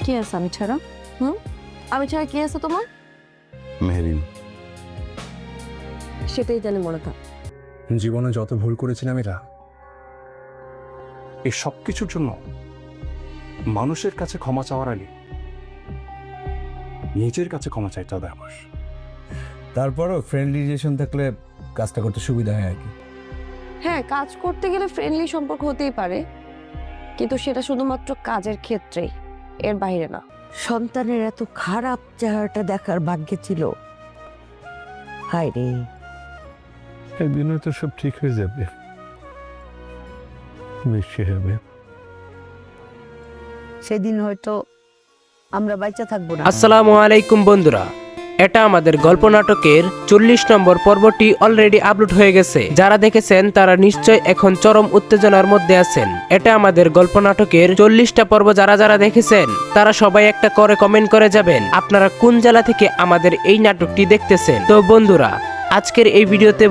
কি আছে আমি ছাড়া? আমি ছাড়া কি আছে তোমার? মেহরিন। সেটাই জানি মনে থাক। জীবনে যত ভুল করেছিলাম এরা, এই সব কিছুর জন্য মানুষের কাছে ক্ষমা চাওয়ার আগে নিজের কাছে ক্ষমা চাইতে হবে আমার। তারপরও ফ্রেন্ডলি রিলেশন থাকলে কাজটা করতে সুবিধা হয় আর কি। হ্যাঁ, কাজ করতে গেলে ফ্রেন্ডলি সম্পর্ক হতেই পারে, কিন্তু সেটা শুধুমাত্র কাজের ক্ষেত্রেই, এর বাইরে না। সন্তানের এত খারাপ চেহারাটা দেখার ভাগ্যে ছিল। হায় রে, একদিন হয়তো সব ঠিক হয়ে যাবে, নিশ্চয় হবে। সেদিন হয়তো আমরা বাইচা থাকবো না। আসসালামু আলাইকুম বন্ধুরা, এটা আমাদের গল্প নাটকের 40 নম্বর পর্বটি অলরেডি আপলোড হয়ে গেছে। যারা দেখেছেন তারা নিশ্চয় এখন চরম উত্তেজনার মধ্যে আছেন। এটা আমাদের গল্প নাটকের 40টা পর্ব যারা যারা দেখেছেন তারা সবাই একটা করে কমেন্ট করে যাবেন আপনারা কোন জেলা থেকে আমাদের এই নাটকটি দেখতেছেন। তো বন্ধুরা আজকের এই ভিডিওতে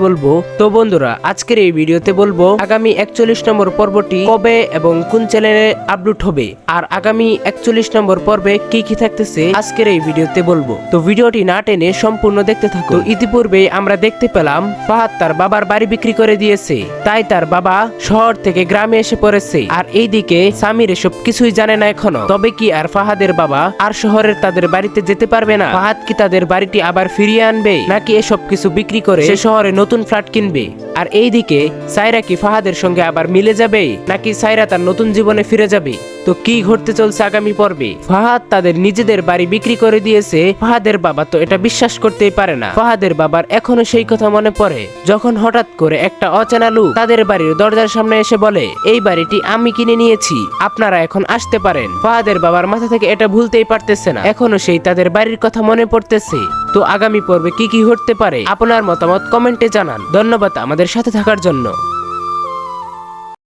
বলবো আগামী 41 নম্বর পর্বটি কবে এবং কোন চ্যানেলে আপলোড হবে, আর আগামী 41 নম্বর পর্বে কি কি থাকতেছে আজকের এই ভিডিওতে বলবো। তো ভিডিওটি না টেনে সম্পূর্ণ দেখতে থাকুন। তো ইতিপূর্বে আমরা দেখতে পেলাম ফাহাদ তার বাবার বাড়ি বিক্রি করে দিয়েছে, তাই তার বাবা শহর থেকে গ্রামে এসে পড়েছে। আর এইদিকে সামির এসব কিছুই জানে না এখনো। তবে কি আর ফাহাদের বাবা আর শহরের তাদের বাড়িতে যেতে পারবে না? ফাহাদ কি তাদের বাড়িটি আবার ফিরিয়ে আনবে, নাকি এসব কিছু বিক্রি করে সে শহরে নতুন ফ্ল্যাট কিনবে? আর এইদিকে সাইরা কি ফাহাদের সঙ্গে আবার মিলে যাবে, নাকি সাইরা তার নতুন জীবনে ফিরে যাবে? তো কি ঘটতে চলছে আগামী পর্বে? ফাহাদ তাদের নিজেদের বাড়ি বিক্রি করে দিয়েছে। ফাহাদের বাবা তো এটা বিশ্বাস করতেই পারে না। ফাহাদের বাবার এখনো সেই কথা মনে পড়ে যখন হঠাৎ করে একটা অচেনা লোক তাদের বাড়ির দরজার সামনে এসে বলে, এই বাড়িটি আমি কিনে নিয়েছি, আপনারা এখন আসতে পারেন। ফাহাদের বাবার মাথা থেকে এটা ভুলতেই পারতেছে না, এখনো সেই তাদের বাড়ির কথা মনে পড়তেছে। তো আগামী পর্বে কি কি ঘটতে পারে আপনার মতামত কমেন্টে জানান। ধন্যবাদ আমাদের সাথে থাকার জন্য।